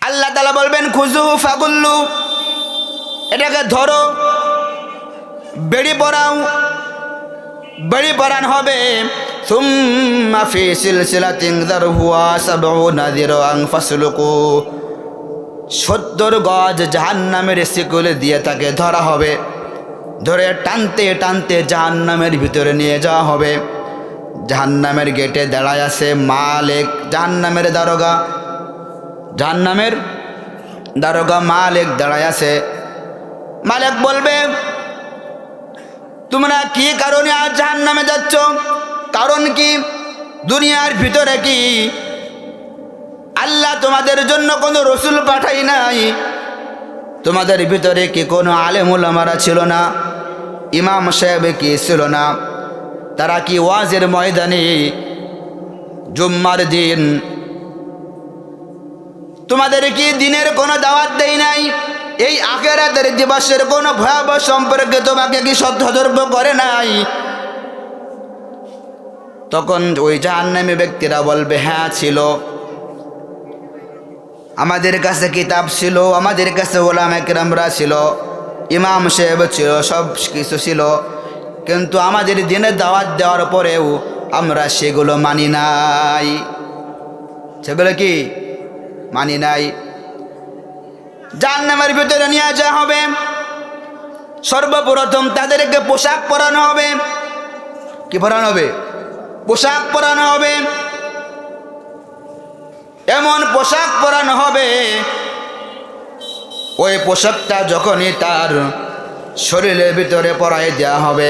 আল্লাহ তাআলা বলবেন খুজু ফাগুল্লু, এটাকে ধরো, বেড়ি পরাও, বেড়ি পরান হবে। সুম্মা ফি সিলসিলাতিন যারহুহা সাবউনা যিরাআন ফাসলুকু, 70 গজ জাহান্নামের শিকল দিয়ে তাকে ধরা হবে, ধরে টানতে টানতে জাহান্নামের ভিতরে নিয়ে যাওয়া হবে। জাহান্নামের গেটে দাঁড়ায় আছে মালিক, জাহান্নামের দারোগা, জাহান্নামের দারোগা মালিক দাঁড়ায় আছে। মালিক বলবে তোমরা কি কারণে আজ জাহান্নামে যাচ্ছ? কারণ কি? দুনিয়ার ভিতরে কি আল্লাহ তোমাদের জন্য কোনো রসুল পাঠাই নাই? তোমাদের ভিতরে কি কোনো আলেম উলামারা ছিল না? ইমাম সাহেব কি ছিল না? তারা কি ওয়াজের ময়দানে জুম্মার দিন তোমাদের কি দিনের কোনো দাওয়াত দেয় নাই? এই আখিরাতের দিবসের কোনো ভয়াবহ সম্পর্কে তোমাকে কি সতর্ক করে নাই? তখন ওই জাহান্নামী ব্যক্তিরা বলবে হ্যাঁ ছিল, আমাদের কাছে কিতাব ছিল, আমাদের কাছে ওলামা কেরামরা ছিল, ইমাম সাহেব ছিল, সব কিছু ছিল, কিন্তু আমাদের দিনের দাওয়াত দেওয়ার পরেও আমরা সেগুলো মানি নাই। সেগুলো কি মানি নাই? জাহান্নামের ভিতরে নিয়ে যাওয়া হবে। সর্বপ্রথম তাদেরকে পোশাক পরানো হবে। কি পরানো হবে? পোশাক পরানো হবে। এমন পোশাক পরানো হবে, ওই পোশাকটা যখনই তার শরীরের ভিতরে পরাই দেওয়া হবে,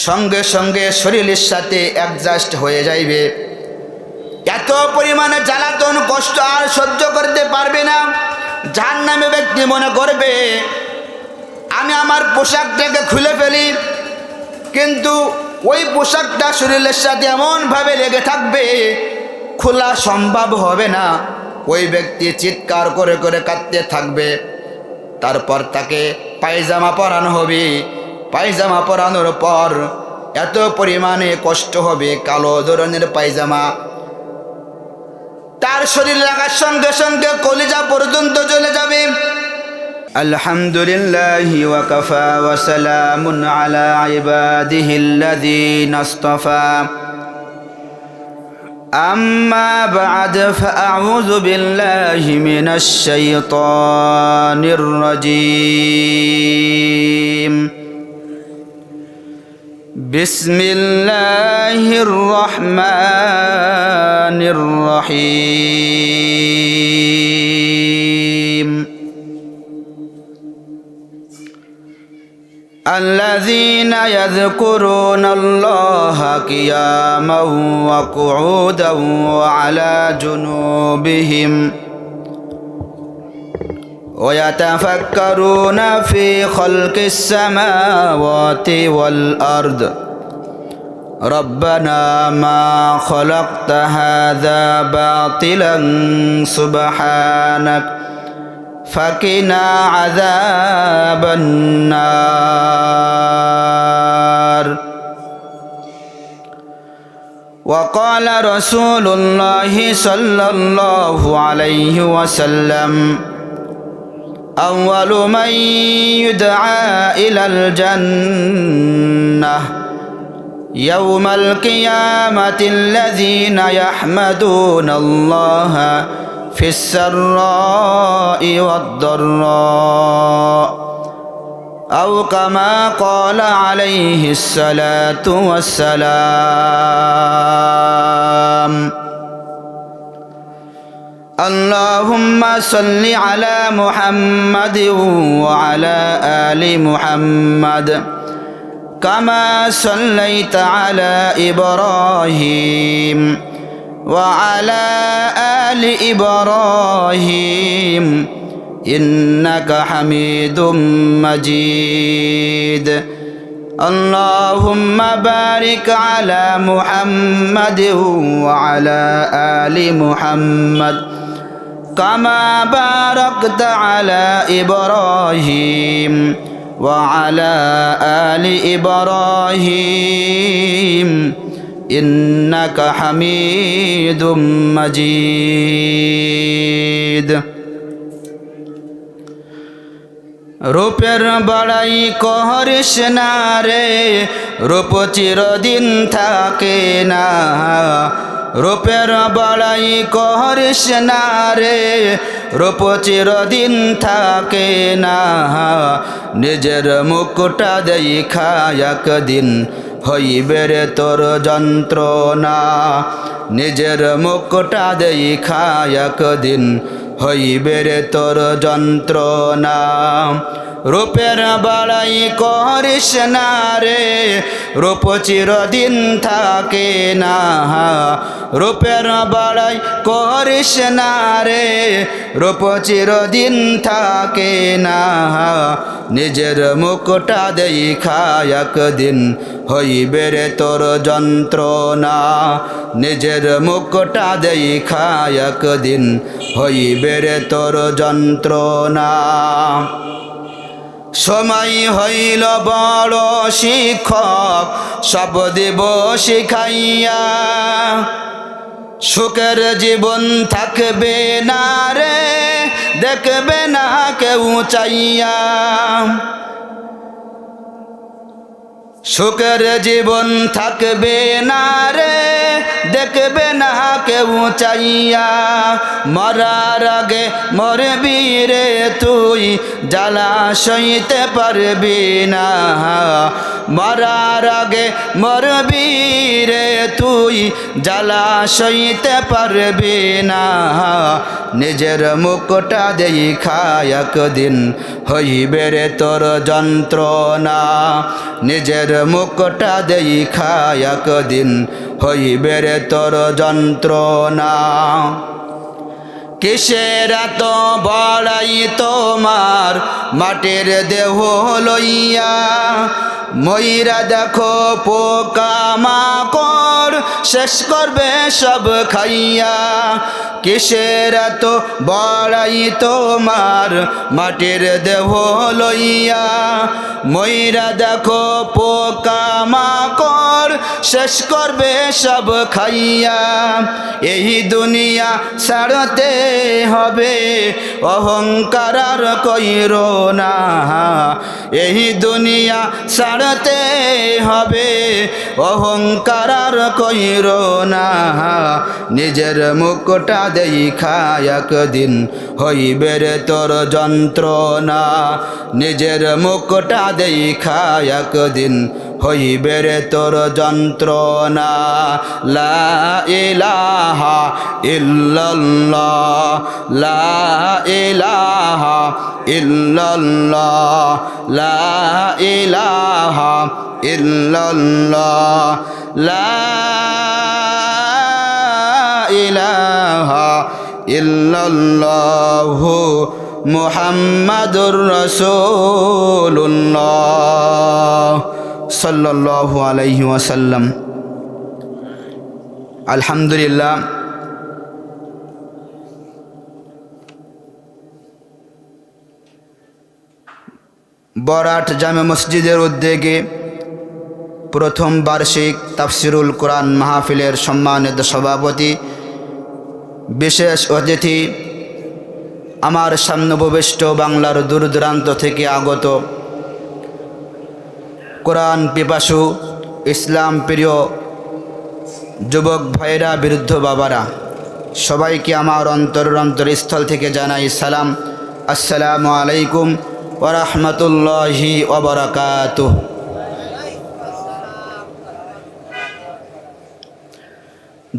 সঙ্গে সঙ্গে শরীরের সাথে অ্যাডজাস্ট হয়ে যাইবে। এত পরিমাণে জ্বালাতন কষ্ট আর সহ্য করতে পারবে না। জাহান্নামী ব্যক্তি মনে করবে আমি আমার পোশাকটাকে খুলে ফেলি, কিন্তু ওই পোশাকটা শরীরের সাথে এমনভাবে লেগে থাকবে খোলা সম্ভব হবে না। ওই ব্যক্তি চিৎকার করে করে কাঁদতে থাকবে। তারপর তাকে পায়জামা পরানো হবে। পায়জামা পরানোর পর এত পরিমাণে কষ্ট হবে, কালো ধরনের পায়জামা তার শরীর লাগার সঙ্গে সঙ্গে কলিজা পর্যন্ত চলে যাবে। আলহামদুলিল্লাহি ওয়া কাফা ওয়া সালামুন আলা ইবাদিহিল্লাযীনা ইসতাফা, আম্মা বা'দ ফাআউযু বিল্লাহি মিনাশ শাইতানির রাজীম। বিসমিল্লাহির রহমানির রহিম। الذين يذكرون الله قياما وقعودا وعلى جنوبهم ويتفكرون في خلق السماوات والأرض ربنا ما خلقت هذا باطلا سبحانك فقنا عذاب النار. وقال رسول الله صلى الله عليه وسلم أول من يدعى إلى الجنة يوم القيامة الذين يحمدون الله في السراء والضراء أو كما قال عليه الصلاة والسلام. اللهم صل على محمد وعلى آل محمد كما صليت على إبراهيم وعلى آل إبراهيم إنك حميد مجيد. اللهم بارك على محمد وعلى آل محمد كما باركت على إبراهيم وعلى آل إبراهيم ইন্নাকা হামিদুম মাজিদ। রূপের বড়াই করিস না রে, রূপ চিরদিন থাকে না। রূপের বড়াই করিস না রে, রূপ চিরদিন থাকে না। নিজের মুখটা দেখা একদিন হইবে রে তোর যন্ত্রণা। নিজের মুখটা দেখা একদিন হইবে রে তোর যন্ত্রণা। রূপের বড়াই করিস না রে, রূপ চিরদিন থাকে না। রূপের বড়াই করিস না রে, রূপ চিরদিন থাকে না। নিজের মুখটা দেখা একদিন হইবে রে তোর যন্ত্রণা। নিজের মুখটা দেখা একদিন হইবে রে তোর যন্ত্রণা। সময় হইল বড় শিক্ষক, সব দিব শিখাইয়া। সুখের জীবন থাকবে না রে, দেখবে না কেউ চাইয়া। সুখের জীবন থাকবে না রে, দেখবে না কেউ চাইয়া। মরার আগে মরবি রে তুই, জ্বালা সইতে পারবি না। মরার আগে মরবি রে তুই, জ্বালা সইতে পারবি না। নিজের মুখটা দেখা একদিন হইবে রে তোর যন্ত্রণা। নিজের মুখটা দেখা একদিন হইবে রে তোর যন্ত্রণা। কিসের এত বড়াই তোমার মাটির দেহ লইয়া। ময়রা দেখো পোকা মাকড়, শেষ করবে সব খাইয়া। কিসের এত বড়াই তোমার মাটির দেহ লইয়া। ময়রা দেখো পোকা মাকড়, শেষ করবে সব খাইয়া। এই দুনিয়া ছাড়তে হবে, অহংকার আর কইরো না। এই দুনিয়া ছাড়তে হবে, অহংকার আর কইরো না। নিজের মুখটা দেখা একদিন হইবে রে তোর যন্ত্রণা। নিজের মুখটা দেখা একদিন হইবে রে তোর যন্ত্রণা। লা ইলাহা ইল্লাল্লাহ, লা ইলাহা ইল্লাল্লাহ, লা ইলাহা ইল্লাল্লাহ, লা ইলাহা ইল্লাল্লাহু মুহাম্মাদুর রাসূলুল্লাহ সাল্লাল্লাহু আলাইহি ওয়াসাল্লাম। আলহামদুলিল্লাহ, বরাট জামে মসজিদের উদ্যোগে প্রথম বার্ষিক তাফসিরুল কোরআন মাহফিলের সম্মানিত সভাপতি, বিশেষ অতিথি, আমার সামনে উপবিষ্ট বাংলার দূর দূরান্ত থেকে আগত কোরআন পিপাসু ইসলাম প্রিয় যুবক ভাইরা, বৃদ্ধ বাবারা, সবাইকে আমার অন্তরস্থল থেকে জানাই সালাম। আসসালামু আলাইকুম ওয়া রাহমাতুল্লাহি ওয়া বারাকাতুহু।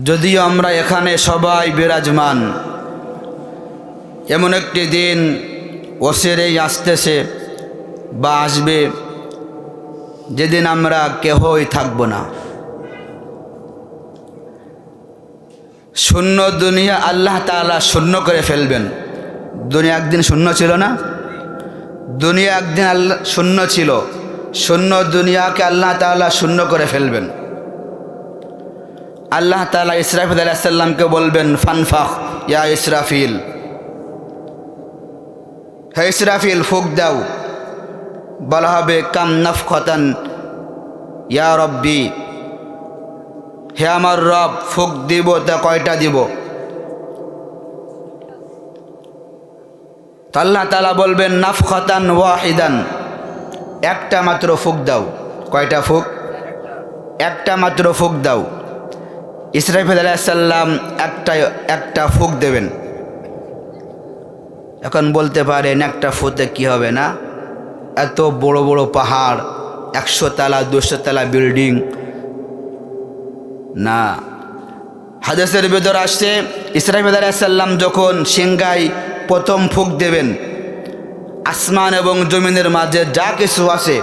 যদিও আমরা এখানে সবাই বিরাজমান, এমন একটি দিন অচিরেই আসতেছে বা আসবে যেদিন আমরা কেহই থাকব না। শূন্য দুনিয়া আল্লাহ তাআলা শূন্য করে ফেলবেন। দুনিয়া একদিন শূন্য ছিল না? দুনিয়া একদিন আল্লাহ শূন্য ছিল, শূন্য দুনিয়াকে আল্লাহ তাআলা শূন্য করে ফেলবেন। আল্লাহ তাআলা ইসরাফিল আলাইহিস সালামকে বলবেন, ফানফাখ ইয়া ইসরাফিল, হে ইসরাফিল ফুঁক দাও। বলা হবে কাম নাফখাতান ইয়া রব্বি, হে আমার রব, ফুক দিব তা কয়টা দিব? তো আল্লাহ তাআলা বলবেন নাফখাতান ওয়াহিদান, একটা মাত্র ফুক দাও। কয়টা ফুক? একটা মাত্র ফুক দাও। ইসরাফিল আলাইহিস সালাম একটা ফুক দেবেন। এখন বলতে পারেন একটা ফুতে কি হবে না? এত বড় বড় পাহাড়, 100 তলা 200 তলা বিল্ডিং না। হাদিসের ভিতর আসছে ইসরাফিল আলাইহিস সালাম যখন সিংহায় প্রথম ফুক দেবেন, আসমান এবং জমিনের মাঝে যা কিছু আছে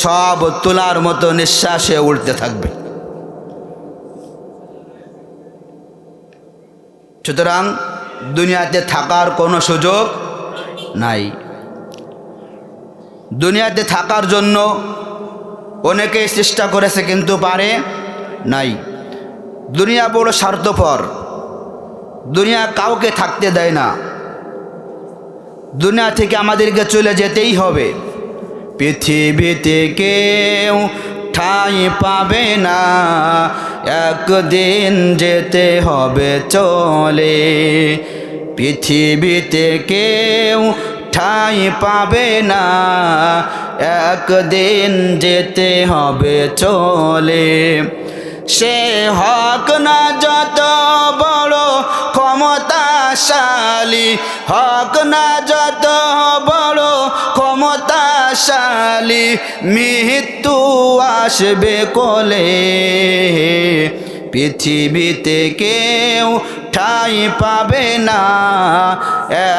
সব তোলার মতো নিঃশ্বাসে উঠতে থাকবে। সুতরাং দুনিয়াতে থাকার কোনো সুযোগ নাই। দুনিয়াতে থাকার জন্য অনেকেই চেষ্টা করেছে কিন্তু পারে নাই। দুনিয়া বড় স্বার্থপর, দুনিয়া কাউকে থাকতে দেয় না। দুনিয়া থেকে আমাদেরকে চলে যেতেই হবে। পৃথিবীতে কেউ ঠাঁই পাবে না, একদিন যেতে হবে চলে। পৃথিবীতে কেউ ঠাঁই পাবে না, একদিন যেতে হবে চলে। সে হক না যত বড় ক্ষমতাশালী, হক না যত বড় ক্ষমতাশালী, মৃত্যু আসবে কোলে। পৃথিবীতে কেউ ঠাঁই পাবে না,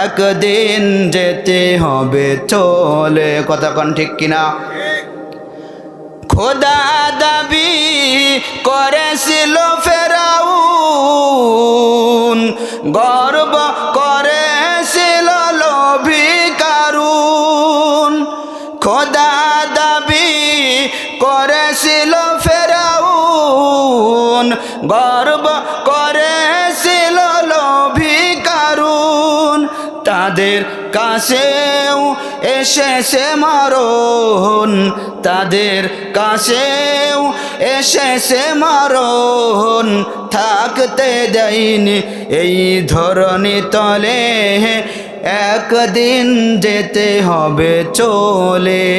একদিন যেতে হবে চলে। কথা কোন ঠিক কিনা? খোদা দাবি করেছিল ফেরাউন, গর্ব করেছিল লোভী কারুন। খোদা দাবি করেছিল ফেরাউন, গর্ব করেছিল লোভী কারুন। তাদের কাছেও এসেছে মরণ, তাদের কাছেও এসেছে মরণ। থাকতে দেয়নি এই ধরনী তলে, একদিন যেতে হবে চলে।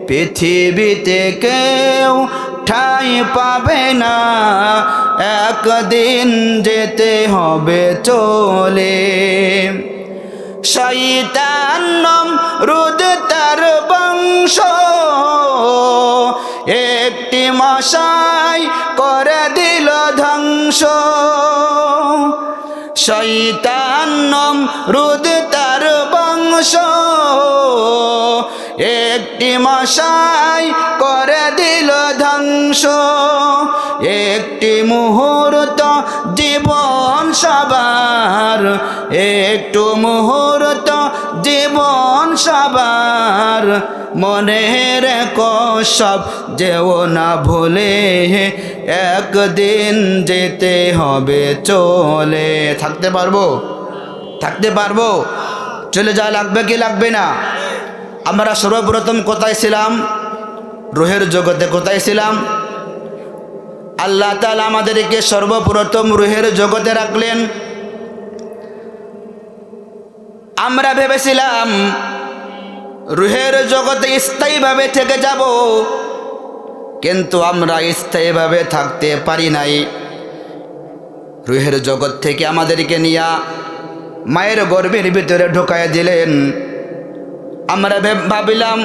পৃথিবীতে কেউ ঠাঁই পাবে না, একদিন যেতে হবে চলে। শয়তান নমরুদ তার বংশ, একটি মশাই করে দিল ধ্বংস। শয়তান নমরুদ তার বংশ, একটি মশাই করে দিল ধ্বংস। একটি মুহূর্ত জীবন সবার, একটু মুহূর্ত জীবন সবার। মনের কসব যেও না ভুলে, একদিন যেতে হবে চলে। থাকতে পারবো? থাকতে পারবো? চলে যাওয়া লাগবে কি লাগবে না? আমরা সর্বপ্রথম কোথায় ছিলাম? রুহের জগতে। কোথায় ছিলাম? আল্লাহ তাআলা আমাদেরকে সর্বপ্রথম রুহের জগতে রাখলেন। আমরা ভেবেছিলাম রুহের জগতে স্থায়ীভাবে থেকে যাব, কিন্তু আমরা স্থায়ীভাবে থাকতে পারি নাই। রুহের জগৎ থেকে আমাদেরকে নিয়ে মায়ের গর্ভের ভিতরে ঢোকায় দিলেন। আমরা ভাবিলাম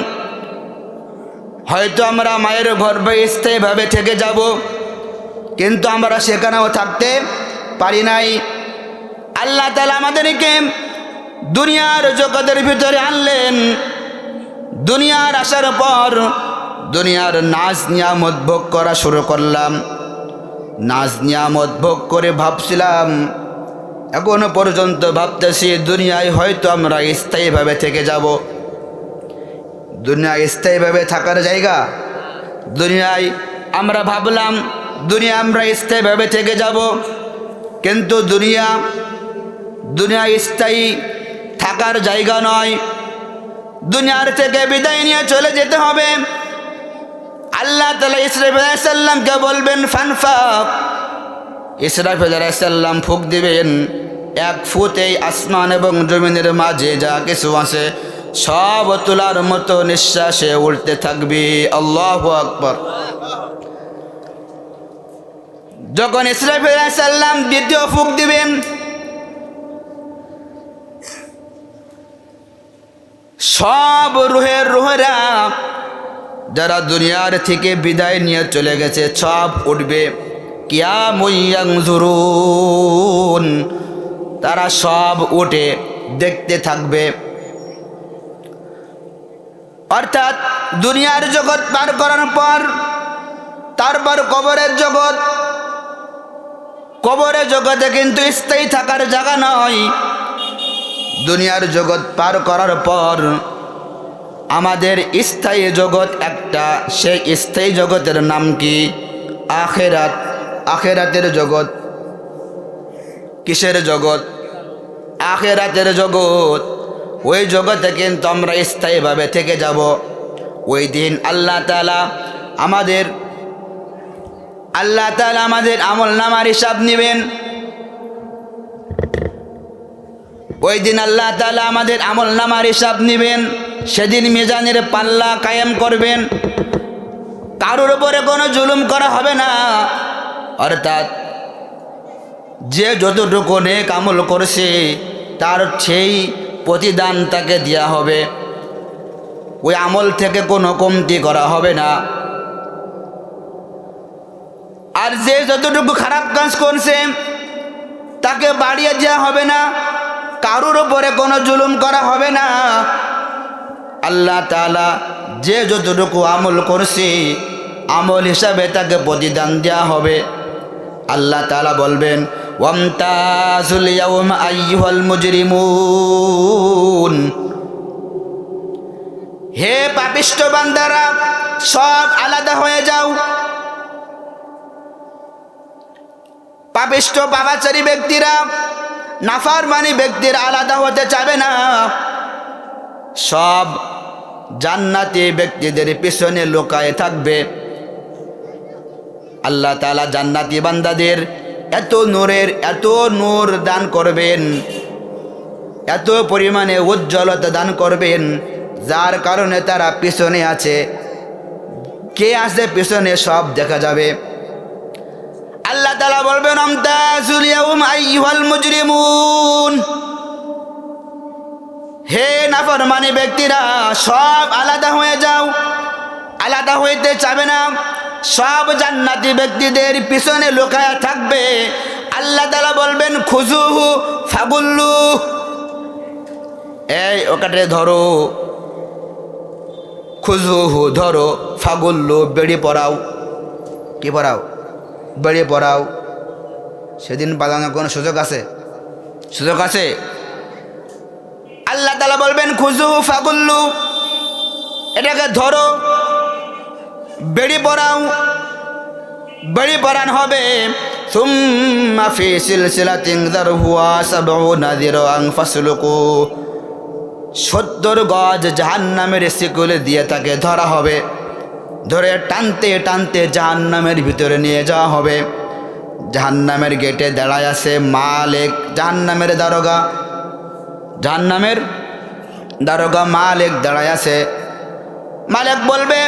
হয়তো আমরা মায়ের গর্ভে স্থায়ীভাবে থেকে যাব, কিন্তু আমরা সেখানেও থাকতে পারি নাই। আল্লাহ তাআলা আমাদেরকে দুনিয়ার জগতের ভিতরে আনলেন। দুনিয়ার আসার পর দুনিয়ার নাজ নিয়ামত ভোগ করা শুরু করলাম। নাজ নিয়ামত ভোগ করে ভাবছিলাম, এখনো পর্যন্ত ভাবতেছি দুনিয়ায় হয়তো আমরা স্থায়ীভাবে থেকে যাব। দুনিয়া স্থায়ীভাবে থাকার জায়গা? দুনিয়ায় আমরা ভাবলাম দুনিয়া আমরা স্থায়ীভাবে থেকে যাব, কিন্তু দুনিয়া স্থায়ী থাকার জায়গা নয়। দুনিয়ার থেকে বিদায় নিয়ে চলে যেতে হবে। আল্লাহ তাআলা ইসরাফিল আলাইহিস সালামকে বলবেন ফানফাক। ইসরাফিল আলাইহিস সালাম ফুঁক দিবেন, এক ফুতেই আসমান এবং জমিনের মাঝে যা কিছু আছে সব তুলার মতো নিঃশ্বাসে উঠতে থাকবে। আল্লাহু আকবার। যখন ইসরাফিল আলাইহিস সালাম দ্বিতীয় ফুঁক দিবেন, সব রুহেরা যারা দুনিয়ার থেকে বিদায় নিয়ে চলে গেছে সব উঠবে। কিয়ামুন ইয়ানজুরুন, তারা সব উঠে দেখতে থাকবে। অর্থাৎ দুনিয়ার জগৎ পার করার পর তারপর কবরের জগৎ। কবরের জগতে কিন্তু স্থায়ী থাকার জায়গা নয়। দুনিয়ার জগৎ পার করার পর আমাদের স্থায়ী জগৎ একটা, সেই স্থায়ী জগতের নাম কি? আখিরাত। আখিরাতের জগৎ। কিসের জগৎ? আখিরাতের জগৎ। ওই জগতে কিন্তু আমরা স্থায়ীভাবে থেকে যাব। ওই দিন আল্লাহ তাআলা আমাদের আমল নামার হিসাব নেবেন। ওই দিন আল্লাহ তাআলা আমাদের আমল নামার হিসাব নেবেন। সেদিন মিজানের পাল্লা কায়েম করবেন। কারোর উপরে কোনো জুলুম করা হবে না। অর্থাৎ যে যতটুকু নেক আমল করছে তার সেই প্রতিদান তাকে দেওয়া হবে। ওই আমল থেকে কোনো কমতি করা হবে না। আর যে যতটুকু খারাপ কাজ করছে তাকে বাড়িয়ে দেওয়া হবে না। কারোর উপরে কোনো জুলুম করা হবে না। আল্লাহ তাআলা যে যতটুকু আমল করছে আমল হিসাবে তাকে প্রতিদান দেওয়া হবে। আল্লাহ তাআলা বলবেন ওয়ামতাজুল ইয়াওমা আইয়ুহাল মুজরিমুন, হে পাপিষ্ঠ বান্দারা সব আলাদা হয়ে যাও। পাপিষ্ঠ পাপাচারী ব্যক্তিরা, নাফরমানি ব্যক্তিরা আলাদা হতে চাবে না। সব জান্নাতি ব্যক্তিদের পিছনে লুকায়ে থাকবে। আল্লাহ তাআলা জান্নাতি বান্দাদের এত নূর দান করবেন, এত পরিমাণে উজ্জ্বলতা দান করবেন, যার কারণে তারা পিছনে আছে। কে আছে পিছনে সব দেখা যাবে। আল্লাহ তাআলা বলবেন আমতাজুল ইয়াওমা আইয়ুহাল মুজরিমুন, হে নাফরমানি ব্যক্তিরা সব আলাদা হয়ে যাও। আলাদা হইতে চাবে না। সব জান্নাতি ব্যক্তিদের পিছনে লুকায়া থাকবে। আল্লাহ তাআলা বলবেন খুজুহু ফাগুল্লু, এই ওকাটে ধরো। খুজুহু ধরো, ফাগুল্লু বেড়ি পড়াও। কি পড়াও? বেড়ি পড়াও। সেদিন পালানোর কোনো সুযোগ আছে? সুযোগ আছে? আল্লাহ তাআলা বলবেন খুজুহু ফাগুল্লু, এটাকে ধরো, বেড়ি পরাও। বেড়ি পরান হবে। সুম্মা ফি সিলসিলাতিন যারহুহা সাবউনা যিরাআন ফাসলুকু, 70 গজ জাহান্নামের শিকলে দিয়ে তাকে ধরা হবে। ধরে টানতে টানতে জাহান্নামের ভিতরে নিয়ে যাওয়া হবে। জাহান্নামের গেটে দাঁড়ায় আছে মালিক, জাহান্নামের দারোগা। জাহান্নামের দারোগা মালিক দাঁড়ায় আছে। মালিক বলবে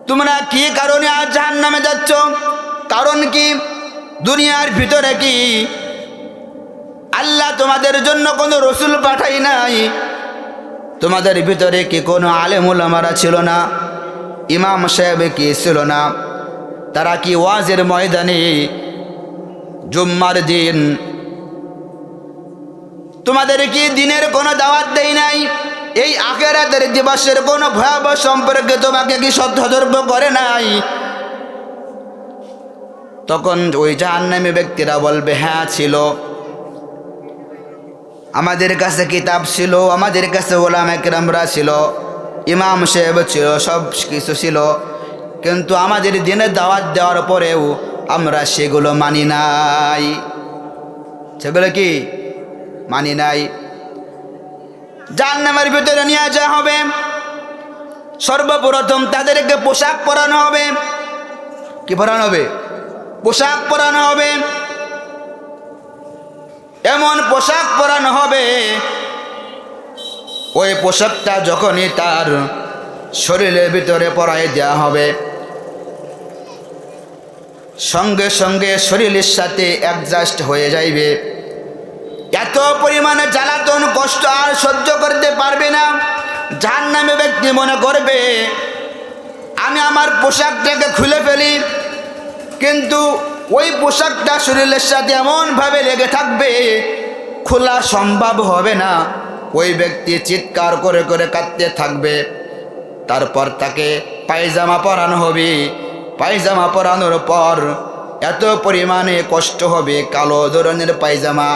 তোমরা কি কারণে আজ জাহান্নামে যাচ্ছ? কারণ কি? দুনিয়ার ভিতরে কি আল্লাহ তোমাদের জন্য কোনো রসুল পাঠাই নাই? তোমাদের ভিতরে কি কোনো আলেম উলামারা ছিল না? ইমাম সাহেব কি ছিল না? তারা কি ওয়াজের ময়দানে জুম্মার দিন তোমাদের কি দিনের কোনো দাওয়াত দেই নাই? এই আখিরাতের দিবসের কোনো ভয়াবহ সম্পর্কে তোমাকে কি সতর্ক করে নাই? তখন ওই জাহান্নামী ব্যক্তিরা বলবে হ্যাঁ ছিল, আমাদের কাছে কিতাব ছিল, আমাদের কাছে ওলামা কেরামরা ছিল, ইমাম সাহেব ছিল, সব কিছু ছিল, কিন্তু আমাদের দিনের দাওয়াত দেওয়ার পরেও আমরা সেগুলো মানি নাই। সেগুলো কি মানি নাই? জাহান্নামের ভিতরে নিয়ে যাওয়া হবে। সর্বপ্রথম তাদেরকে পোশাক পরানো হবে। কি পরানো হবে? পোশাক পরানো হবে। এমন পোশাক পরানো হবে, ওই পোশাকটা যখনই তার শরীরের ভিতরে পরাই দেওয়া হবে, সঙ্গে সঙ্গে শরীরের সাথে অ্যাডজাস্ট হয়ে যাইবে। এত পরিমাণে জ্বালাতন কষ্ট আর সহ্য করতে পারবে না। জাহান্নামী ব্যক্তি মনে করবে আমি আমার পোশাকটাকে খুলে ফেলি, কিন্তু ওই পোশাকটা শরীরের সাথে এমনভাবে লেগে থাকবে, খোলা সম্ভব হবে না। ওই ব্যক্তি চিৎকার করে করে কাঁদতে থাকবে। তারপর তাকে পায়জামা পরানো হবে। পায়জামা পরানোর পর এত পরিমাণে কষ্ট হবে, কালো ধরনের পায়জামা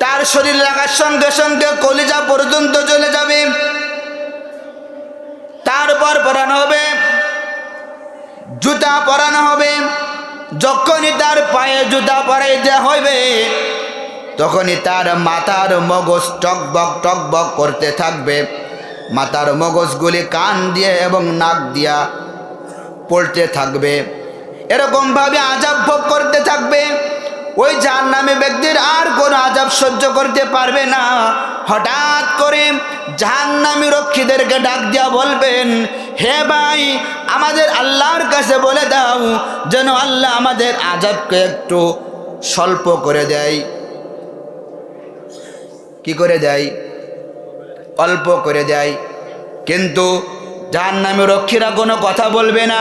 তার শরীর লাগার সঙ্গে সঙ্গে কলিজা পর্যন্ত চলে যাবে। তারপর পরানো হবে জুতা পরানো হবে। যখনই তার পায়ে জুতা পরাই দেওয়া হবে, তখনই তার মাথার মগজ টকবক করতে থাকবে। মাথার মগজগুলি কান দিয়ে এবং নাক দিয়া পড়তে থাকবে। এরকমভাবে আযাব ভোগ করতে থাকবে। ওই জাহান্নামী ব্যক্তির আর কোনো আযাব সহ্য করতে পারবে না। হঠাৎ করে জাহান্নামী রক্ষীদেরকে ডাক দিয়া বলবেন, হে ভাই, আমাদের আল্লাহর কাছে বলে দাও যেন আল্লাহ আমাদের আযাবকে একটু স্বল্প করে দেয়। কি করে দেয়? অল্প করে দেয়। কিন্তু জাহান্নামী রক্ষীরা কোনো কথা বলবে না।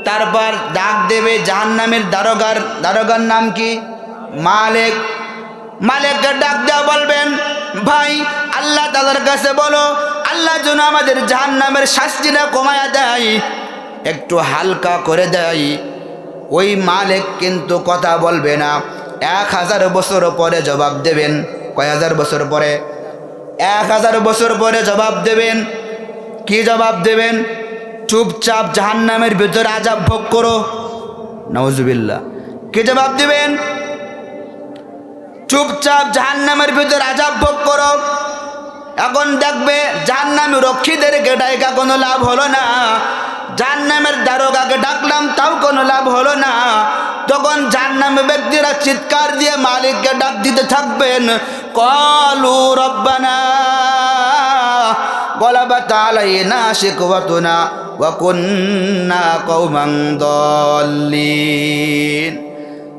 তারপর ডাক দেবে জাহান্নামের দারোগার নাম কি? মালিক। মালিককে ডাক দেওয়া বলবেন, ভাই আল্লাহ তাআলার কাছে বলো আল্লাহ যেন আমাদের জাহান্নামের শাস্তিটা কমায়া দেয়, একটু হালকা করে দেয়। ওই মালিক কিন্তু কথা বলবে না। 1000 বছর পরে জবাব দেবেন। কয় হাজার বছর পরে? 1000 বছর পরে জবাব দেবেন। কি জবাব দেবেন? চুপচাপ জাহান্নামের ভিতরে আযাব ভোগ করো। নাউজুবিল্লাহ। কি জবাব দিবেন? চুপচাপ জাহান্নামের ভিতরে আযাব ভোগ করো। এখন দেখবে জাহান্নামী রক্ষীদেরকে ডাকা কোনো লাভ হলো না। জাহান্নামের দারোগাকে ডাকলাম, তাও কোনো লাভ হলো না। তখন জাহান্নামী ব্যক্তিরা চিৎকার দিয়ে মালিককে ডাক দিতে থাকবেন, ক্বালু রব্বানা গলাবাত আলাইনা শিকওয়াতুনা ওয়া কুন্না কওমান দাল্লিন।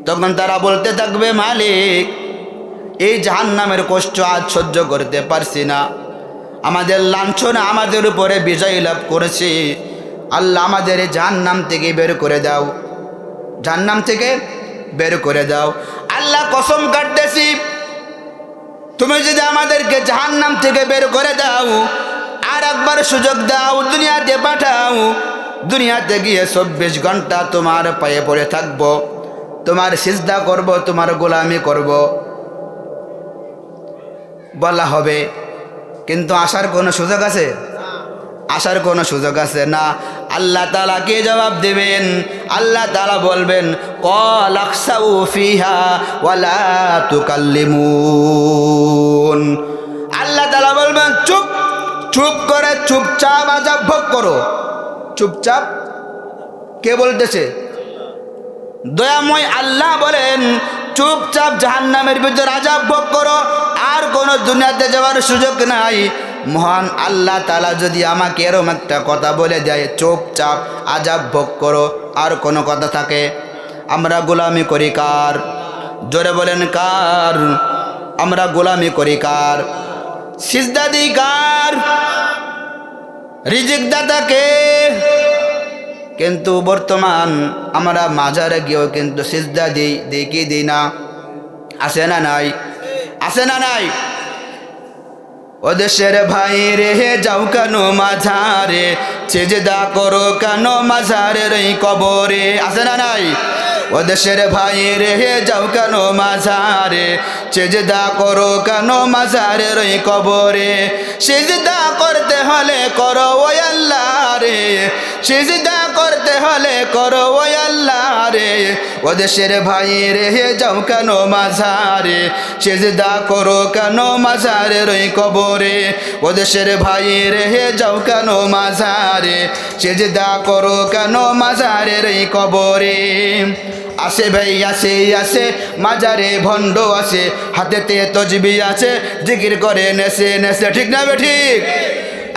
তখন তারা বলতে থাকবে, মালিক, এই জাহান্নামের কষ্ট আজ সহ্য করতে পারছি না। আমাদের লাঞ্ছনা আমাদের উপরে বিজয় লাভ করেছে। আল্লাহ আমাদের এই জাহান্নাম থেকে বের করে দাও, জাহান্নাম থেকে বের করে দাও। আল্লাহ কসম কাটতেছি, তুমি যদি আমাদেরকে জাহান্নাম থেকে বের করে দাও, আর একবার সুযোগ দাও, দুনিয়াতে পাঠাও। দুনিয়াতে গিয়ে 24 ঘন্টা তোমার পায়ে পড়ে থাকবো, তোমার সিজদা করব, তোমার গোলামি করব, বলা হবে। কিন্তু আসার কোনো সুযোগ আছে? আসার কোনো সুযোগ আছে না। আল্লাহ তাআলা কে জবাব দেবেন? আল্লাহ তাআলা বলবেন, ক্বাল আখসাউ ফিহা ওয়ালা তুকাল্লিমুন। আল্লাহ তাআলা বলবেন, চুপ চুপ করে চুপচাপ আযাব ভোগ করো। চুপচাপ। কে বলতেছে? দয়াময় আল্লাহ বলেন, চুপচাপ জাহান্নামের ভিতর আযাব ভোগ করো, আর কোনো দুনিয়াতে যাওয়ার সুযোগ নাই। মহান আল্লাহ তাআলা যদি আমাকে এরকম একটা কথা বলে দেয়, চুপচাপ আযাব ভোগ করো, আর কোনো কথা থাকে? আমরা গোলামি করি কার? জোরে বলেন কার? আমরা গোলামি করি কার? সিজদা দিই কার? রিজিক দাতাকে। কিন্তু বর্তমান আমরা মাজারে গিয়েও কিন্তু সিজদা দিই কি দিই না? আছে না নাই? আছে না নাই? ও দেশের ভাই রে, যাও কেন মাঝারে, সিজদা করো কেন মাঝারের এই কবরে? আছে না নাই? ও দেশের ভাই রে, যাও কেন মাঝারে, সিজদা করো কেন মাঝারের এই কবরে? সিজদা করতে হলে করো ওই আল্লাহ রে, সিজদা করতে হলে করো ওই আল্লাহ রে ও দেশের ভাই রে যাও কেন মাঝারে সেজদা করো কেন মাঝারের ওই কবরে ও দেশের ভাই রে যাও কেন মাঝারে সেজদা করো কেন মাঝারের ওই কবরে আসে ভাই আসে মাজারে ভণ্ড আছে হাতেতে তসবিহ আছে জিকির করে নেশে নেশে ঠিক না বে ঠিক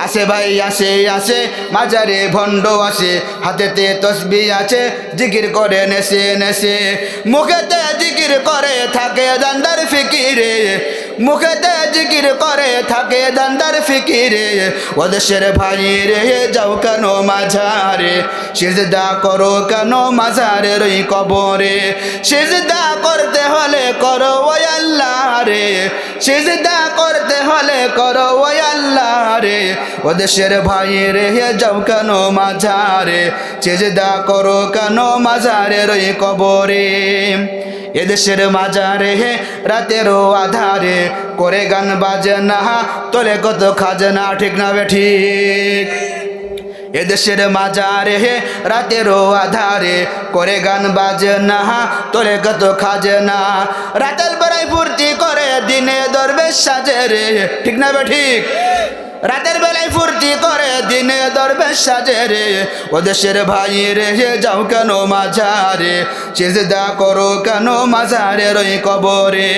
আসে ভাই আসে মাজারে ভণ্ড আছে হাতেতে তসবিহ আছে জিকির করে নেশে নেশে মুখেতে জিকির করে থাকে দান্দার ফিকিরে মুখেতে জিকির করে থাকে দান্দার ফিকিরে ও দেশের ভাই রে যাও কেন মাঝারে সিজদা করো কেন মাঝারের ওই কবরে সিজদা করতে হলে করো ওই আল্লাহ রে সিজদা করতে হলে করো ওই আল্লাহ রে ও দেশের ভাই রে যাও কেন মাঝারে সিজদা করো কেন মাঝারের ওই কবরে এদেশের মাজারে রাতেরও আধারে করে গান বাজনা তোলে কত খাজনা ঠিক না বে ঠিক এদেশের মাজারে রাতেরও আধারে করে গান বাজনা তোলে কত খাজনা রাতের বেলায় ফুর্তি করে দিনে দরবেশ সাজে রে ঠিক না বে ঠিক রাতের বেলায় ফুর্তি করে দিনে দরবেশ সাজে রে ও দেশের ভাই রে যাও কেন মাঝারে সিজদা করো কেন মাঝারের ওই কবরে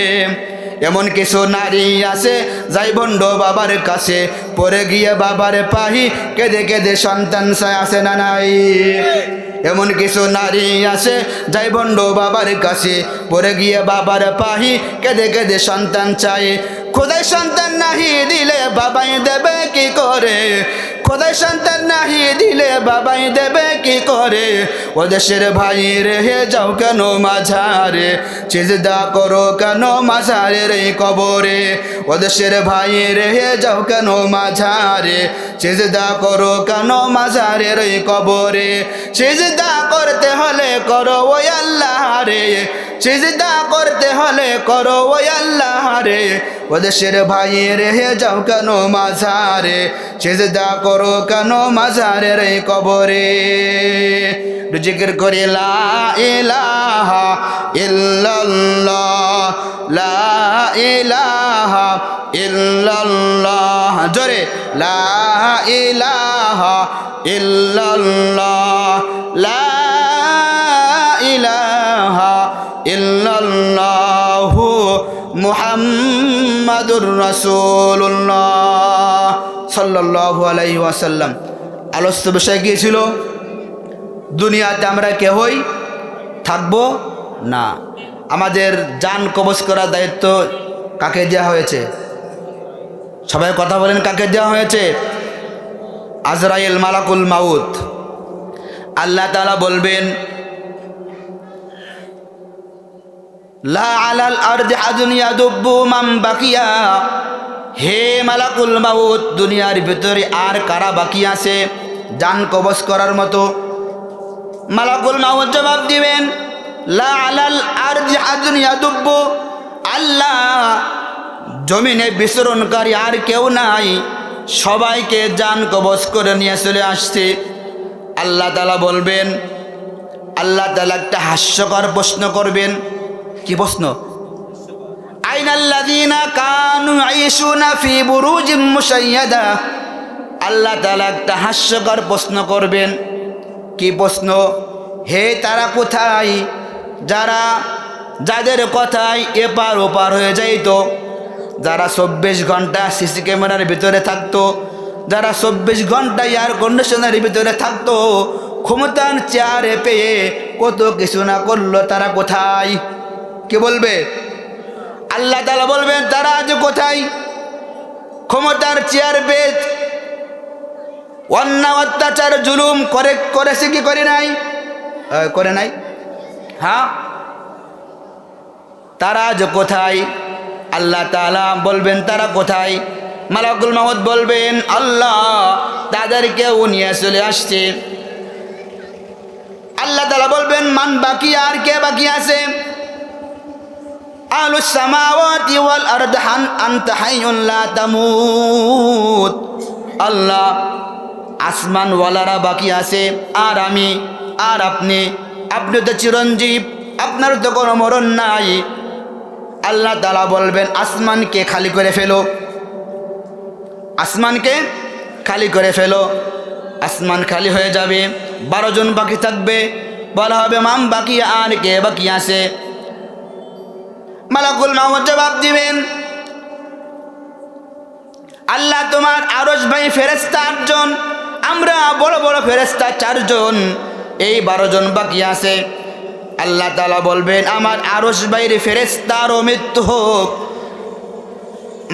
এমন কিছু নারী আছে যাই বন্ড বাবার কাছে পরে গিয়ে বাবার পাহি কেঁদে কেঁদে সন্তান চায় আসে না নাই এমন কিছু নারী আছে যাই বন্ড বাবার কাছে পরে গিয়ে বাবার পাহি কেঁদে কেঁদে সন্তান চায় খোদাই সন্তান নাহি দিলে বাবাই দেবে কি করে খোদাই সন্তান নাহি দিলে বাবাই দেবে কি করে ও দেশের ভাই রে যাও কেন মাঝারে সিজদা করো কেন মাঝারের এই কবরে ও দেশের ভাই রে যাও কেন মাঝারে সিজদা করো কেন মাঝারের এই কবরে সিজদা করতে হলে করো ওই আল্লাহ রে সিজদা করতে হলে করো ওই আল্লাহ রে ও দেশের ভাই রে যাও কেন মাঝারে সিজদা করো কেন মাঝারের এই কবরে জিকির করে লা ইলাহা ইল্লাল্লাহ লা ইলাহা ইল্লাল্লাহ জোরে লা ইলাহা ইল্লাল্লাহ লা ইলাহা ইল্লাল্লাহু মুহাম্মাদুর রাসূলুল্লাহ সাল্লাল্লাহু আলাইহি ওয়াসাল্লাম আলোচ্য বিষয় কি ছিল দুনিয়াতে আমরা কেহই থাকবো না আমাদের জান কবজ করার দায়িত্ব কাকে দেওয়া হয়েছে সবাই কথা বলেন কাকে দেওয়া হয়েছে আজরাইল মালাকুল মাউত আল্লাহ তাআলা বলবেন লা আলাল আরদি আদুন ইয়াদুব্বু মান বাকিয়া হে মালাকুল মাউত দুনিয়ার ভিতরে আর কারা বাকি আছে জান কবজ করার মতো মালাকুল মাউত জবাব দিবেন লা আলাল আরদি আদুন ইয়াদুব্বু আল্লাহ জমিনে বিচরণকারী আর কেউ নাই সবাইকে জান কবজ করে নিয়ে চলে আসছে আল্লাহ তাআলা বলবেন আল্লাহ তাআলা একটা হাস্যকর প্রশ্ন করবেন কি প্রশ্ন আইনাল্লাযীনা কানু ইয়াইশুনা ফি বুরুজিম মুশাইয়াদা আল্লাহ তাআলা একটা হাস্যকর প্রশ্ন করবেন কি প্রশ্ন হে তারা কোথায় যাদের কথায় এপার ওপার হয়ে যাইতো যারা 24 ঘন্টা সিসি ক্যামেরার ভিতরে থাকতো যারা 24 ঘন্টা এয়ার কন্ডিশনের ভিতরে থাকতো ক্ষমতার চেয়ারে পেয়ে কত কিছু না করলো তারা কোথায় কে বলবে আল্লাহ তাআলা বলবেন তারা আজ কোথায় ক্ষমতার চেয়ার পেয়ে অন্যায় অত্যাচার জুলুম করেছে কি করে নাই হ্যাঁ তারা আজ কোথায় আল্লাহ তাআলা বলবেন তারা কোথায় মালাকুল মাউত বলবেন আল্লাহ তাদেরকেও নিয়ে চলে আসছে আল্লাহ তাআলা বলবেন মান বাকি আর কে বাকি আছে আহলুস সামাওয়াতি ওয়াল আরদি আনতা হাইয়ুন লা তামুত আল্লাহ আসমানওয়ালারা বাকি আছে আর আমি আর আপনি আপনি তো চিরঞ্জীব, আপনার তো কোনো মরণ নাই। আল্লাহ তাআলা বলবেন আসমানকে খালি করে ফেলো, আসমানকে খালি করে ফেলো। আসমান খালি হয়ে যাবে, 12 জন বাকি থাকবে। বলা হবে মাম বাকি, আর কে বাকি আছে? মালাকুল মাউত জবাব দিবেন, আল্লাহ তোমার আরশ ভাই ফেরেশতা 8 জন, আমরা বড় বড় ফেরেশতা 4 জন, এই 12 জন বাকি আছে। আল্লাহ তাআলা বলবেন আমার আরশ ভাইয়ের ফেরেশতারও মৃত্যু হোক।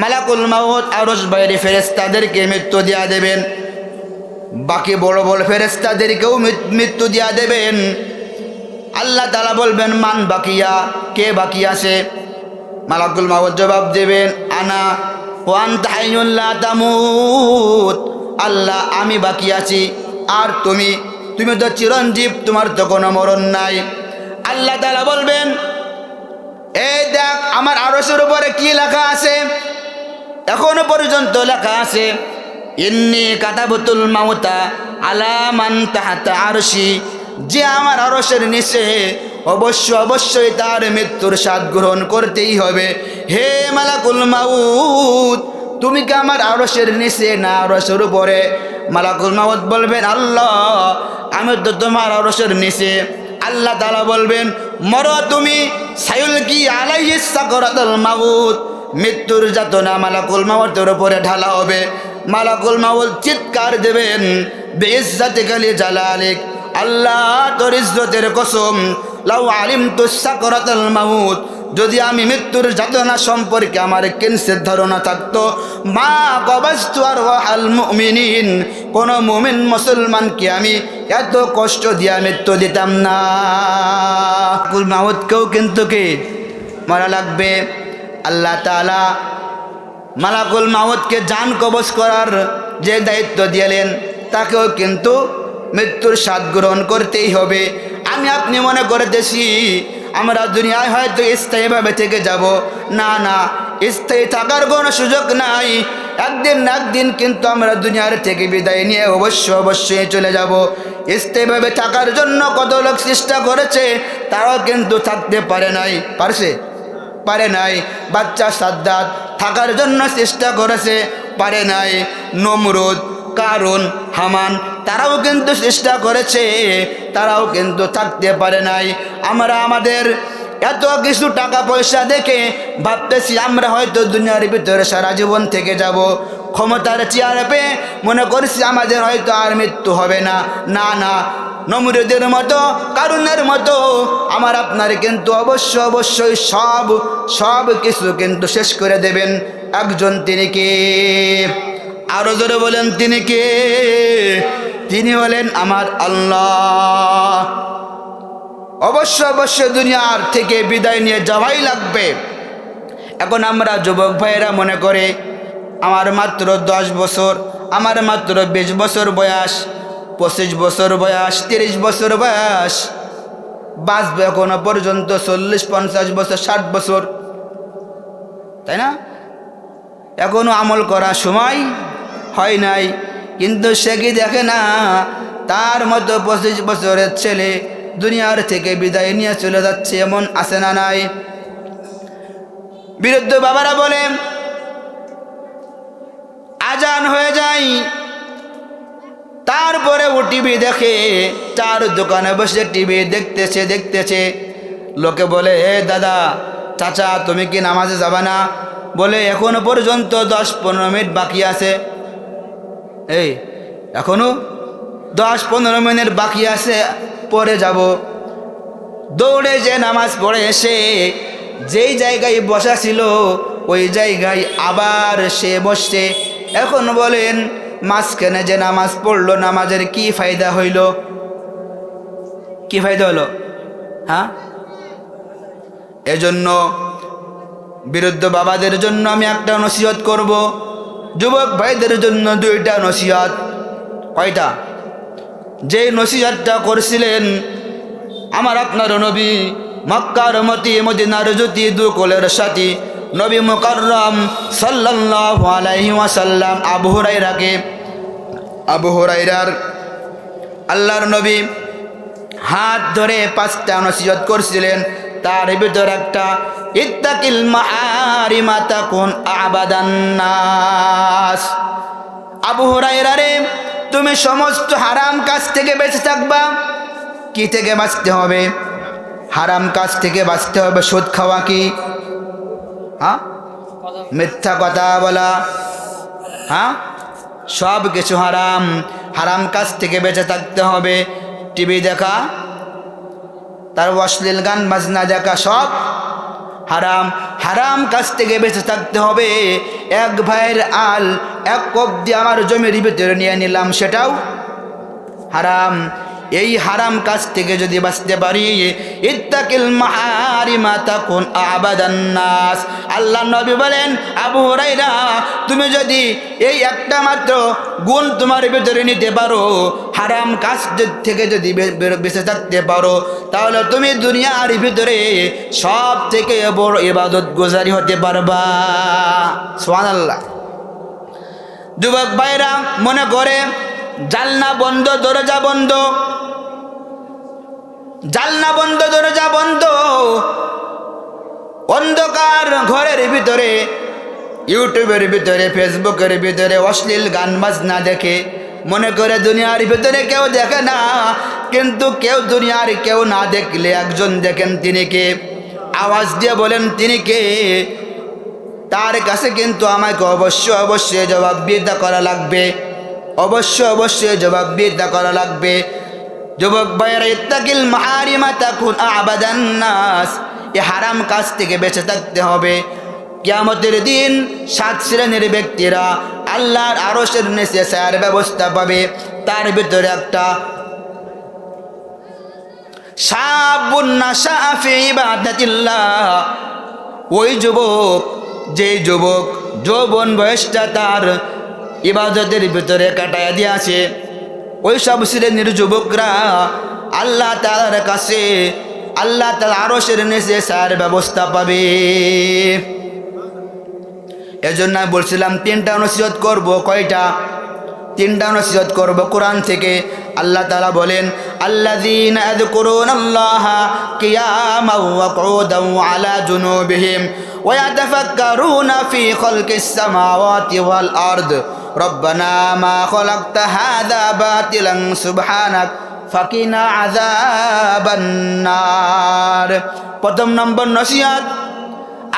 মালাকুল মাউত আরশ ভাইয়ের ফেরেশতাদেরকে মৃত্যু দিয়া দেবেন, বাকি বড় বড় ফেরেশতাদেরকেও মৃত্যু দিয়া দেবেন। আল্লাহ তাআলা বলবেন মান বাকিয়া, কে বাকি আছে? মালাকুল মাউত জবাব দেবেন আনা ওয়া আনতা হাইয়ুন লা তামুত, আল্লাহ আমি বাকি আছি, আর তুমি তো চিরঞ্জীব, তোমার তো কোনো মরণ নাই। আল্লাহ তাআলা বলবেন এই দেখ আমার আরশের উপরে কি লেখা আছে? এখনো পর্যন্ত লেখা আছে ইন্নী কাতাবতুল মাউতা আলা মান তাহাতা আরশি, যে আমার আরশের নিচে অবশ্যই তার মৃত্যুর স্বাদ গ্রহণ করতেই হবে। হে মালাকুল মাউত, তুমি কি আমার আরশের নিচে না আরশের উপরে? মালাকুল মাউত বলবেন আল্লাহ আমি তো তোমার আরশের নিচে। আল্লাহ তাআলা বলবেন মর তুমি, সায়ুলকি আলাইহিস সাকরাতুল মাউত, মৃত্যুর যাতনা মালাকুল মাউতের উপরে ঢালা হবে। মালাকুল মাউত চিৎকার দেবেন বিইজ্জাতিকা লিজালালিক, আল্লাহ তোর ইজ্জতের কসম, লাউ আলিমতু সাকরাতুল মাউত, যদি আমি মৃত্যুর যাতনা সম্পর্কে আমার কিঞ্চিত ধারণা থাকতো, মা কবাজতু আরওয়াহাল মুমিনিন, কোন মুমিন মুসলমানকে আমি এত কষ্ট দিয়া মৃত্যু দিতাম না। মালাকুল মাউতকেও কিন্তু কি মারা লাগবে। আল্লাহ তাআলা মালাকুল মাউতকে জান কবজ করার যে দায়িত্ব দিলেন, তাকেও কিন্তু মৃত্যুর স্বাদ গ্রহণ করতেই হবে। আমি আপনি মনে করতেছি আমরা দুনিয়ায় হয়তো স্থায়ীভাবে থেকে যাব, না না, স্থায়ী থাকার কোনো সুযোগ নাই। একদিন না একদিন কিন্তু আমরা দুনিয়ার থেকে বিদায় নিয়ে অবশ্যই চলে যাব। স্থায়ীভাবে থাকার জন্য কত লোক চেষ্টা করেছে, তারাও কিন্তু থাকতে পারে নাই। বাচ্চা সাদ্দাত থাকার জন্য চেষ্টা করেছে, পারে নাই। নমরুদ, কারুন, হামান তারাও কিন্তু চেষ্টা করেছে, তারাও কিন্তু থাকতে পারে নাই। আমরা আমাদের এত কিছু টাকা পয়সা দেখে ভাবতেছি আমরা হয়তো দুনিয়ার ভিতরে সারা জীবন থেকে যাব, ক্ষমতার চেয়ারে পেয়ে মনে করছি আমাদের হয়তো আর মৃত্যু হবে না। না না, নমরুদের মতো, কারুনের মতো আমার আপনার কিন্তু অবশ্যই সব কিছু কিন্তু শেষ করে দেবেন একজন। তিনি কে? আরো জোরে বলেন তিনি কে? তিনি হলেন আমার আল্লাহ। অবশ্যই দুনিয়ার থেকে বিদায় নিয়ে যাওয়াই লাগবে। এখন আমরা যুবক ভাইয়েরা মনে করে আমার মাত্র 10 বছর, আমার মাত্র 20 বছর বয়স, 25 বছর বয়স, 30 বছর বয়স, বাঁচবে এখনো পর্যন্ত 40, 50 বছর, 60 বছর, তাই না? এখনো আমল করার সময় হয় নাই, কিন্তু সে কি দেখে না তার মতো 25 বছরের ছেলে দুনিয়ার থেকে বিদায় নিয়ে চলে যাচ্ছে? এমন আছে না নাই? বিরুদ্ধ বাবারা বলে আজান হয়ে যায়, তারপরে ও টিভি দেখে, চার দোকানে বসে টিভি দেখতেছে। লোকে বলে এ দাদা, চাচা তুমি কি নামাজে যাবে না? বলে এখনো পর্যন্ত 10-15 মিনিট বাকি আছে। এই এখনো 10-15 মিনিট বাকি আছে, পরে যাব। দৌড়ে যে নামাজ পড়ে এসে যেই জায়গায় বসা ছিল ওই জায়গায় আবার সে বসছে। এখন বলেন মাঝখানে যে নামাজ পড়লো, নামাজের কি ফায়দা হইল? কি ফায়দা হলো? হ্যাঁ, এজন্য বিরুদ্ধ বাবাদের জন্য আমি একটা নসিহত করব, যুবক ভাইদের জন্য 2টা নসিহত। কয়টা? যে নসিহতটা করছিলেন আমার আপনার নবী, মক্কার মতি, মদিনার জ্যোতি, দুকলের সাথী নবী মুকাররম সাল্লাল্লাহু আলাইহি ওয়াসাল্লাম আবু হুরায়রার আল্লাহর নবী হাত ধরে 5টা নসিহত করছিলেন। তার ভিতর একটা ইত্তাকিল মাহারিমা তাকুন আবাদান নাস। আবু হুরায়রা রে, তুমি সমস্ত হারাম কাজ থেকে বেঁচে থাকবা। কি থেকে বাঁচতে হবে? হারাম কাজ থেকে বাঁচতে হবে। সুদ খাওয়া কি? হ্যাঁ, মিথ্যা কথা বলা, হ্যাঁ, সব কিছু হারাম। হারাম কাজ থেকে বেঁচে থাকতে হবে। টিভি দেখা, তার অশ্লীল গান বাজনা দেখা, সব হারাম। হারাম কাজ থেকে বেঁচে থাকতে হবে। এক ভাইয়ের আল এক কোপ দিয়ে আমার জমির ভিতরে নিয়ে নিলাম, সেটাও হারাম। এই হারাম কাজ থেকে যদি বাঁচতে পারি, ইত্তাকিল মাহারিমা তাকুন আবাদান নাস। আল্লাহ নবী বলেন, আবু হুরায়রা, তুমি যদি এই একটা মাত্র গুণ তোমার ভিতরে নিতে পারো, হারাম কাজ থেকে যদি বেঁচে থাকতে পারো, তাহলে তুমি দুনিয়ার ভিতরে সব থেকে বড় ইবাদত গুজারি হতে পারবা। সুবহানাল্লাহ। যুবক ভাইরা মনে করে জানলা বন্ধ, দরজা বন্ধ, জানলা বন্ধ, দরজা বন্ধ, অন্ধকার ঘরের ভিতরে ইউটিউবের ভিতরে ফেসবুকের ভিতরে অশ্লীল গান বাজনা দেখে মনে করে দুনিয়ার ভিতরে কেউ দেখে না। কিন্তু কেউ দুনিয়ার কেউ না দেখলে একজন দেখেন, তিনি কে? আওয়াজ দিয়ে বলেন তিনি কে? তার কাছে কিন্তু আমাকে অবশ্যই জবাবদিহিতা করা লাগবে। অবশ্যই জবাবদিহিতা করা লাগবে। যুবক ভাইয়েরা, ইত্তাকিল মাহারিমা তাকুন আবাদান নাস। এই হারাম কাজ থেকে বেঁচে থাকতে হবে। কিয়ামতের দিন 7 শ্রেণীর ব্যক্তিরা আল্লাহর আরশের নিচে ছায়ার ব্যবস্থা পাবে। তার ভিতরে একটা শাবুন নাশা ফি ইবাদাতিল্লাহ। ওই যুবক, যেই যুবক যৌবন বয়সটা তার ইবাদতের ভিতরে কাটাইয়া দিয়েছে, ওই সব শ্রেণীর যুবকরা আল্লাহ তাআলার কাছে, আল্লাহ তাআলা আরশের নিচে ছায়ার ব্যবস্থা পাবে। এজন্য আমি বলছিলাম 3টা নসিহত করব। কয়টা? 3টা নসিহত করব কোরআন থেকে। আল্লাহ তাআলা বলেন, আল্লাযীনা ইয়াযকুরুনাল্লাহা কিয়ামান ওয়া কুউদান ওয়া আলা জুনুবিহিম ওয়া ইয়াতাফাক্কারুনা ফি খালকিস সামাওয়াতি ওয়াল আরদ রব্বানা মা খালাকতা হাযা বাতিলান সুবহানাক ফাকিনা আযাবান নার। প্রথম নম্বর নসিহত,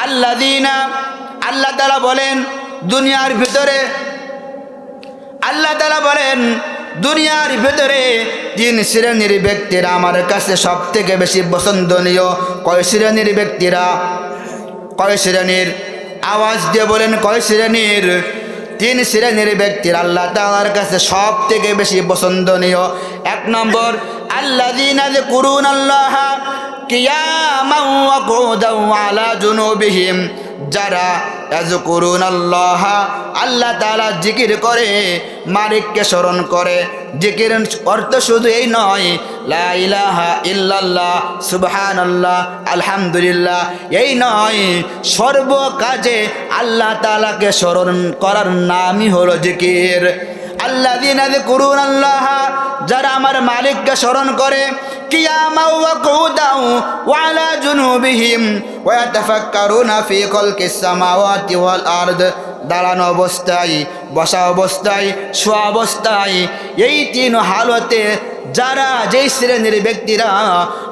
আল্লাযীনা, আল্লাহ তাআলা বলেন দুনিয়ার ভিতরে, আল্লাহ তাআলা বলেন দুনিয়ার ভিতরে 3 শ্রেণীর ব্যক্তিরা আমার কাছে সব থেকে বেশি পছন্দনীয়। কয় শ্রেণীর ব্যক্তিরা? কয় শ্রেণীর? আওয়াজ দিয়ে বলেন, কয় শ্রেণীর? 3 শ্রেণীর ব্যক্তির আল্লাহ তাআলার কাছে সব থেকে বেশি পছন্দনীয়। 1 নম্বর, আল্লাযীনা ইয়াযকুরুনাল্লাহা কিয়ামান ওয়া কুউদান ওয়া আলা জুনুবিহিম। যারা ইয়াযকুরুনাল্লাহা, আল্লাহ তাআলা জিকির করে, মালিককে স্মরণ করে। জিকির অর্থ শুধু এই নয়, লা ইলাহা ইল্লাল্লাহ, সুবহানাল্লাহ, আলহামদুলিল্লাহ, এই নয়। সর্ব কাজে আল্লাহ তাআলাকে স্মরণ করার নামই হলো জিকির। আল্লাযীনা ইয়াযকুরুনাল্লাহা, যারা আমার মালিককে স্মরণ করে, কিয়ামান ওয়া কুউদান ওয়া আলা জুনুবিহিম ওয়া ইয়াতাফাক্কারুনা ফি খালকিস সামাওয়াতি ওয়াল আরদ। দাঁড়ানো অবস্থায়, বসা অবস্থায়, শোয়া অবস্থায়, এই 3 হালতে যারা, যেই শ্রেণীর ব্যক্তিরা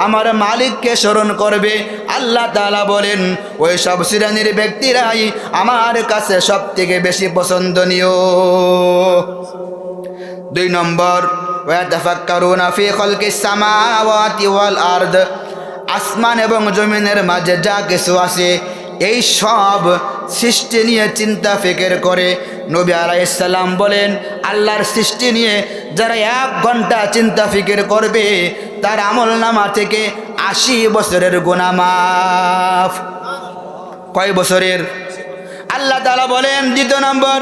আমার মালিককে স্মরণ করবে, আল্লাহ তাআলা বলেন ওই সব শ্রেণীর ব্যক্তিরাই আমার কাছে সব থেকে বেশি পছন্দনীয়। 2 নম্বর, ওয়া ইয়াতাফাক্কারুনা ফি খালকিস সামাওয়াতি ওয়াল আরদ। আসমান এবং জমিনের মাঝে যা কিছু আছে, এই সব সৃষ্টি নিয়ে চিন্তা ফিকির করে। নবী আলাইহিস সালাম বলেন, আল্লাহর সৃষ্টি নিয়ে যারা 1 ঘন্টা চিন্তা ফিকির করবে, তার আমলনামা থেকে 80 বছরের গুনাহ মাফ। কয় বছরের? আল্লাহ তাআলা বলেন 2 নম্বর,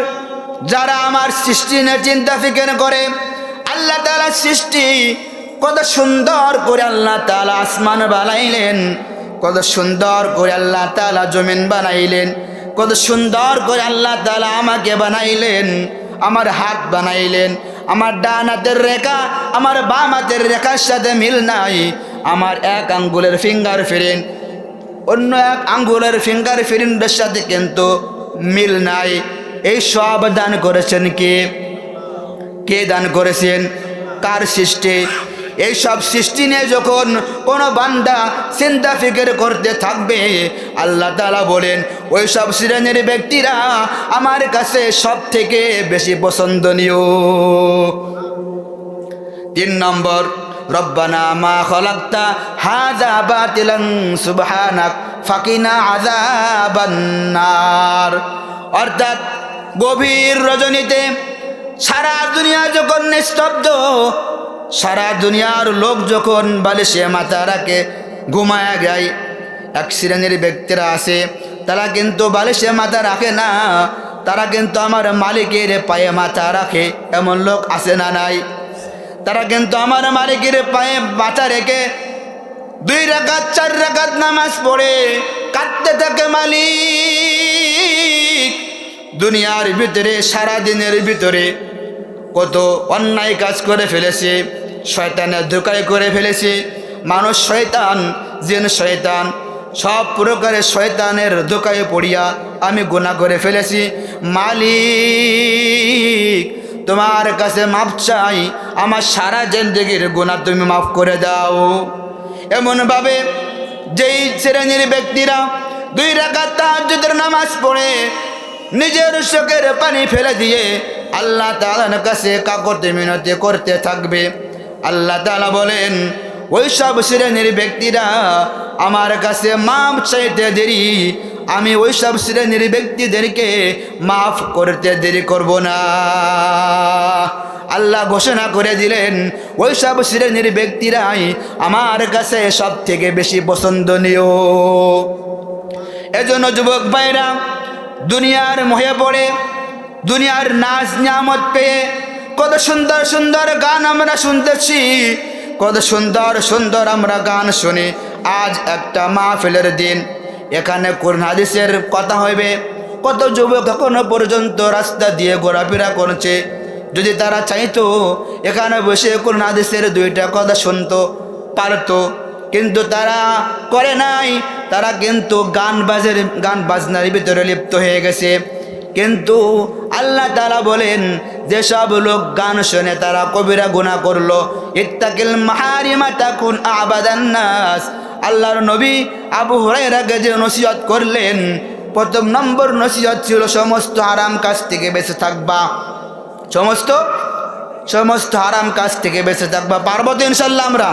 যারা আমার সৃষ্টি নিয়ে চিন্তা ফিকির করে, আল্লাহ তাআলার সৃষ্টি কত সুন্দর করে আল্লাহ তাআলা আসমান বানাইলেন, কত সুন্দর করে আল্লাহ তাআলা জমিন বানাইলেন, কত সুন্দর করে আল্লাহ তাআলা আমাকে বানাইলেন, আমার হাত বানাইলেন, আমার ডান হাতের রেখা আমার বাম হাতের রেখার সাথে মিল নাই, আমার এক আঙ্গুলের ফিঙ্গার প্রিন্ট অন্য এক আঙ্গুলের ফিঙ্গার প্রিন্টের সাথে কিন্তু মিল নাই। এই সব দান করেছেন কে? কে দান করেছেন? কার সৃষ্টি? এই সব সৃষ্টি নিয়ে যখন কোনো বান্দা চিন্তা ফিকির করতে থাকবে, আল্লাহ তাআলা বলেন ওই সব শ্রেণীর ব্যক্তিরা আমার কাছে সব থেকে বেশি পছন্দনীয়। 3 নম্বর, রব্বানা মা খলাকতা হাযা বাতিলান সুবহানাক ফাকিনা আযাবান নার। অর্থাৎ গভীর রজনীতে সারা দুনিয়া যখন নিস্তব্ধ, সারা দুনিয়ার লোক যখন বালিশে মাথা রাখে ঘুমায়া যায়, এক শ্রেণীর ব্যক্তিরা আছে তারা কিন্তু বালিশে মাথা রাখে না, তারা কিন্তু আমার মালিকের পায়ে মাথা রাখে। এমন লোক আছে না নাই? তারা কিন্তু আমার মালিকের পায়ে মাথা রেখে 2 রাকাত 4 রাকাত নামাজ পড়ে কাঁদতে থাকে, মালিক দুনিয়ার ভিতরে সারা দিনের ভিতরে কত অন্যায় কাজ করে ফেলেছে, শয়তানের ধোঁকায় করে ফেলেছে। মানুষ শয়তান, জিন শয়তান, সব প্রকারের শয়তানের ধোঁকায় পড়িয়া আমি গুনাহ করে ফেলেছি। মালিক তোমার কাছে মাপ চাই, আমার সারা জিন্দেগির গুনাহ তুমি মাফ করে দাও। এমনভাবে যেই শ্রেণীর ব্যক্তিরা 2 রাকাত তাহাজ্জুদের নামাজ পড়ে নিজের চোখের পানি ফেলে দিয়ে আল্লাহ তাআলার কাছে কাকুতি মিনতি করতে থাকবে, আল্লাহ তাআলা বলেন ওই সব শ্রেণীর ব্যক্তিরা আমার কাছে মাফ চাইতে দেরি, আমি ওই সব শ্রেণীর ব্যক্তিদেরকে মাফ করতে দেরি করব না। আল্লাহ ঘোষণা করে দিলেন ওই সব শ্রেণীর ব্যক্তিরাই আমার কাছে সব থেকে বেশি পছন্দনীয়। এজন্য যুবক ভাইরা, দুনিয়ার মোহে পড়ে, দুনিয়ার নাচ নিয়ামত পেয়ে কত সুন্দর সুন্দর গান আমরা শুনতেছি, কত সুন্দর সুন্দর আমরা গান শুনি। আজ একটা মাহফিলের দিন, এখানে কোরআন হাদিসের কথা হইবে। কত যুবক এখনো পর্যন্ত রাস্তা দিয়ে ঘোরাফেরা করছে, যদি তারা চাইতো এখানে বসে কোরআন হাদিসের 2টা কথা শুনতো পারতো, কিন্তু তারা করে নাই। তারা কিন্তু গান বাজনার ভিতরে লিপ্ত হয়ে গেছে। কিন্তু আল্লাহ তাআলা বলেন যেসব লোক গান শুনে তারা কবিরা গুনাহ করলো, ইত্তাকিল মাহারিমা তাকুন আবাদান নাস। আল্লাহর নবী আবু হুরায়রাকে যে নসিহত করলেন, প্রথম নম্বর নসিহত ছিল সমস্ত হারাম কাজ থেকে বেঁচে থাকবা, সমস্ত হারাম কাজ থেকে বেঁচে থাকবা। পারবো তো ইনশাল্লাহ আমরা?